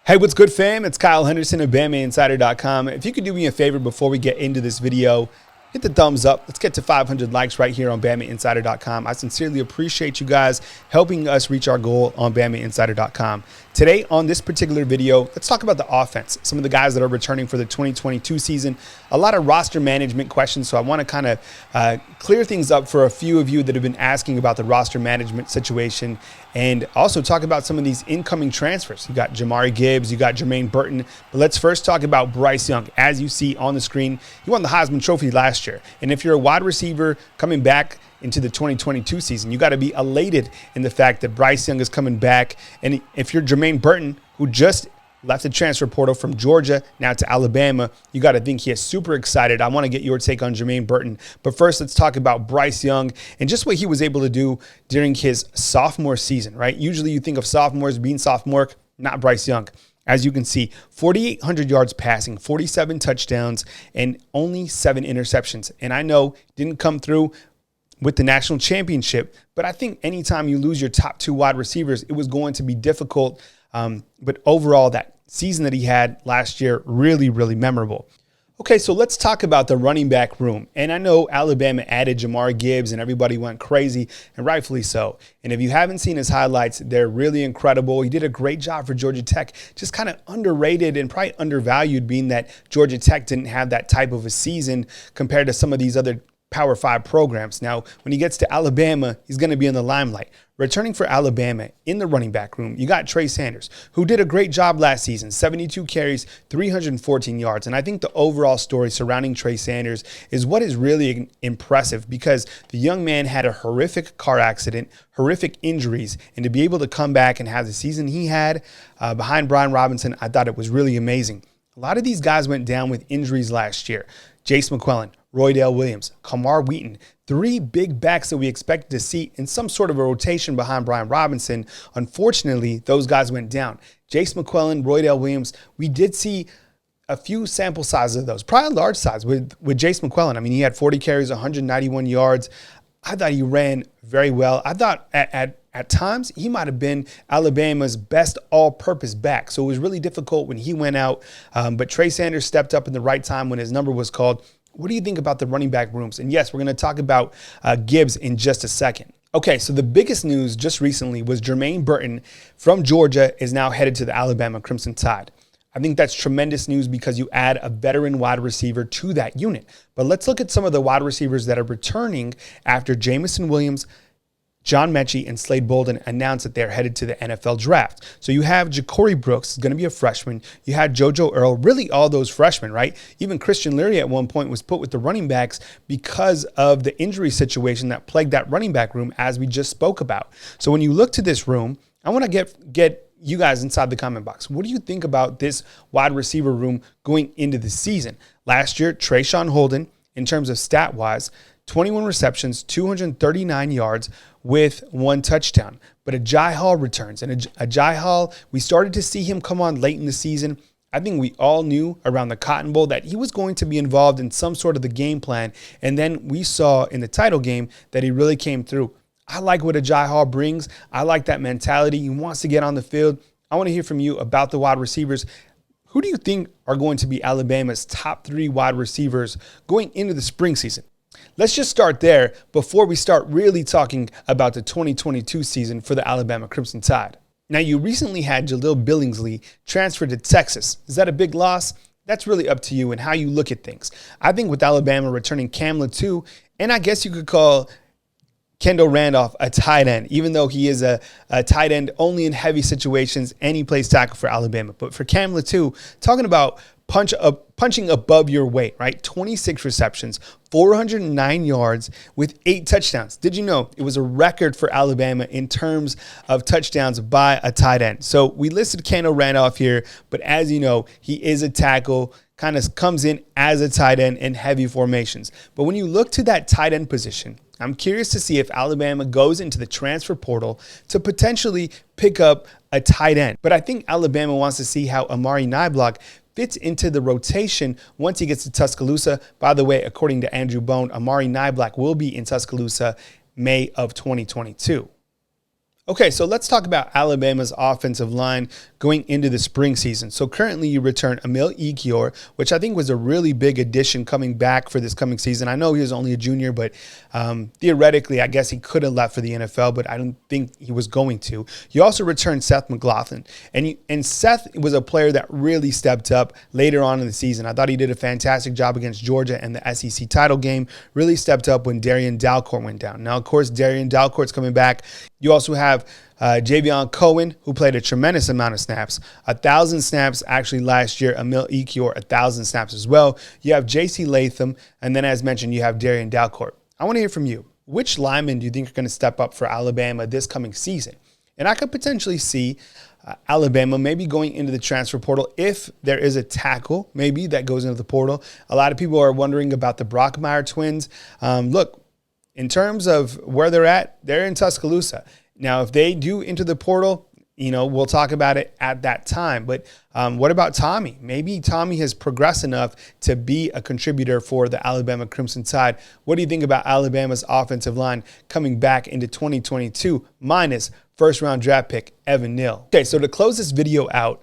Hey, what's good, fam? It's Kyle Henderson of BamaInsider.com. If you could do me a favor before we get into this video, hit the thumbs up. Let's get to 500 likes right here on BamaInsider.com. I sincerely appreciate you guys helping us reach our goal on BamaInsider.com. Today on this particular video, let's talk about the offense. Some of the guys that are returning for the 2022 season. A lot of roster management questions, so I want to kind of clear things up for a few of you that have been asking about the roster management situation, and also talk about some of these incoming transfers. You got Jamari Gibbs, you got Jermaine Burton, but let's first talk about Bryce Young. As you see on the screen, he won the Heisman Trophy last year, and if you're a wide receiver coming back into the 2022 season, you got to be elated in the fact that Bryce Young is coming back. And if you're Jermaine Burton, who just left the transfer portal from Georgia now to Alabama, you got to think he is super excited. I want to get your take on Jermaine Burton. But first, let's talk about Bryce Young and just what he was able to do during his sophomore season, right? Usually you think of sophomores being sophomoric, not Bryce Young. As you can see, 4,800 yards passing, 47 touchdowns, and only 7 interceptions. And I know it didn't come through with the national championship, but I think anytime you lose your top 2 wide receivers, it was going to be difficult. But overall, that season that he had last year, really, really memorable. Okay, so let's talk about the running back room. And I know Alabama added Jamari Gibbs and everybody went crazy, and rightfully so. And if you haven't seen his highlights, they're really incredible. He did a great job for Georgia Tech, just kind of underrated and probably undervalued, being that Georgia Tech didn't have that type of a season compared to some of these other Power 5 programs. Now, when he gets to Alabama, he's going to be in the limelight. Returning for Alabama in the running back room, you got Trey Sanders, who did a great job last season, 72 carries, 314 yards. And I think the overall story surrounding Trey Sanders is what is really impressive, because the young man had a horrific car accident, horrific injuries, and to be able to come back and have the season he had behind Brian Robinson, I thought it was really amazing. A lot of these guys went down with injuries last year. Jace McClellan, Roydell Williams, Kamar Wheaton, 3 big backs that we expected to see in some sort of a rotation behind Brian Robinson. Unfortunately, those guys went down. Jace McClellan, Roydell Williams, we did see a few sample sizes of those, probably a large size with Jace McClellan. I mean, he had 40 carries, 191 yards. I thought he ran very well. I thought at times he might have been Alabama's best all-purpose back. So it was really difficult when he went out. But Trey Sanders stepped up in the right time when his number was called. What do you think about the running back rooms? And yes, we're going to talk about Gibbs in just a second. Okay, so the biggest news just recently was Jermaine Burton from Georgia is now headed to the Alabama Crimson Tide. I think that's tremendous news because you add a veteran wide receiver to that unit. But let's look at some of the wide receivers that are returning after Jameson Williams, John Mechie, and Slade Bolden announced that they're headed to the NFL draft. So you have Ja'Cory Brooks, is going to be a freshman. You had JoJo Earl, really all those freshmen, right? Even Christian Leary at one point was put with the running backs because of the injury situation that plagued that running back room, as we just spoke about. So when you look to this room, I want to get you guys inside the comment box. What do you think about this wide receiver room going into the season? Last year, Trayshawn Holden, in terms of stat-wise, 21 receptions, 239 yards with 1 touchdown. But Ajay Hall returns. And Ajay Hall, we started to see him come on late in the season. I think we all knew around the Cotton Bowl that he was going to be involved in some sort of the game plan. And then we saw in the title game that he really came through. I like what Ajay Hall brings. I like that mentality. He wants to get on the field. I want to hear from you about the wide receivers. Who do you think are going to be Alabama's top 3 wide receivers going into the spring season? Let's just start there before we start really talking about the 2022 season for the Alabama Crimson Tide. Now, you recently had Jaleel Billingsley transfer to Texas. Is that a big loss? That's really up to you and how you look at things. I think with Alabama returning Cam Latu, and I guess you could call Kendall Randolph a tight end, even though he is a tight end only in heavy situations, and he plays tackle for Alabama. But for Cam Latu, talking about punching above your weight, right? 26 receptions, 409 yards with 8 touchdowns. Did you know it was a record for Alabama in terms of touchdowns by a tight end? So we listed Kendall Randolph here, but as you know, he is a tackle, kind of comes in as a tight end in heavy formations. But when you look to that tight end position, I'm curious to see if Alabama goes into the transfer portal to potentially pick up a tight end. But I think Alabama wants to see how Amari Niblack fits into the rotation once he gets to Tuscaloosa. By the way, according to Andrew Bone, Amari Niblack will be in Tuscaloosa May of 2022. Okay, so let's talk about Alabama's offensive line going into the spring season. So currently you return Emil Ekiyor, which I think was a really big addition coming back for this coming season. I know he was only a junior, but theoretically, I guess he could have left for the NFL, but I don't think he was going to. You also returned Seth McLaughlin, and Seth was a player that really stepped up later on in the season. I thought he did a fantastic job against Georgia in the SEC title game, really stepped up when Darian Dalcourt went down. Now, of course, Darian Dalcourt's coming back. You also have Javion Cohen, who played a tremendous amount of snaps, 1,000 snaps actually last year. Emil Ekiyor, 1,000 snaps as well. You have J.C. Latham, and then as mentioned, you have Darian Dalcourt. I want to hear from you. Which linemen do you think are going to step up for Alabama this coming season? And I could potentially see Alabama maybe going into the transfer portal if there is a tackle maybe that goes into the portal. A lot of people are wondering about the Brockmeyer twins. Look, in terms of where they're in Tuscaloosa. Now, if they do enter the portal, we'll talk about it at that time. But what about Tommy? Maybe Tommy has progressed enough to be a contributor for the Alabama Crimson Tide. What do you think about Alabama's offensive line coming back into 2022 minus first-round draft pick Evan Neal? Okay, so to close this video out,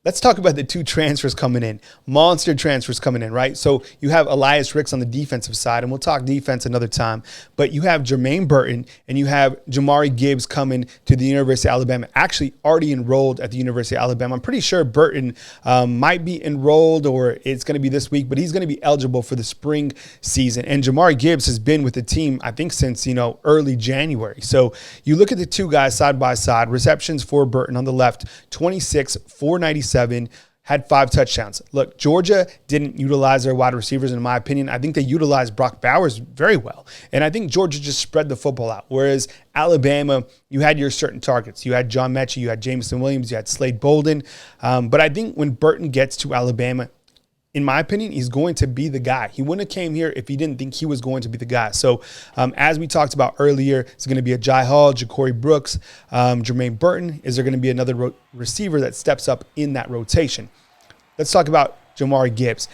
let's talk about the two transfers coming in, monster transfers coming in, right? So you have Elias Ricks on the defensive side, and we'll talk defense another time, but you have Jermaine Burton and you have Jamari Gibbs coming to the University of Alabama, actually already enrolled at the University of Alabama. I'm pretty sure Burton might be enrolled or it's going to be this week, but he's going to be eligible for the spring season. And Jamari Gibbs has been with the team, I think, since, early January. So you look at the two guys side by side, receptions for Burton on the left, 26, 497. Had 5 touchdowns. Look, Georgia didn't utilize their wide receivers, in my opinion. I think they utilized Brock Bowers very well. And I think Georgia just spread the football out. Whereas Alabama, you had your certain targets. You had John Mechie, you had Jameson Williams, you had Slade Bolden. But I think when Burton gets to Alabama, in my opinion, he's going to be the guy. He wouldn't have came here if he didn't think he was going to be the guy. So as we talked about earlier, it's going to be a Jai Hall, Ja'Cory Brooks, Jermaine Burton. Is there going to be another receiver that steps up in that rotation? Let's talk about Jamari Gibbs.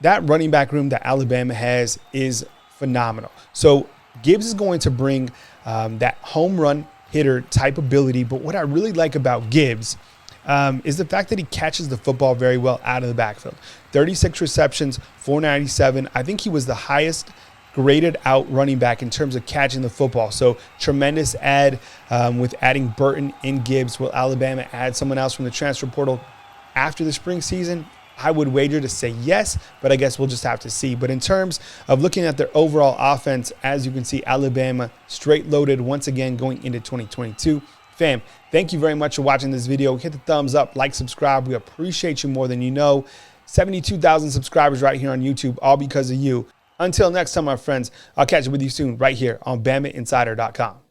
That running back room that Alabama has is phenomenal. So Gibbs is going to bring that home run hitter type ability. But what I really like about Gibbs is the fact that he catches the football very well out of the backfield. 36 receptions, 497. I think he was the highest graded out running back in terms of catching the football. So tremendous add with adding Burton and Gibbs. Will Alabama add someone else from the transfer portal after the spring season? I would wager to say yes, but I guess we'll just have to see. But in terms of looking at their overall offense, as you can see, Alabama straight loaded once again going into 2022. Fam, thank you very much for watching this video. Hit the thumbs up, like, subscribe. We appreciate you more than you know. 72,000 subscribers right here on YouTube, all because of you. Until next time, my friends, I'll catch up with you soon right here on BamaInsider.com.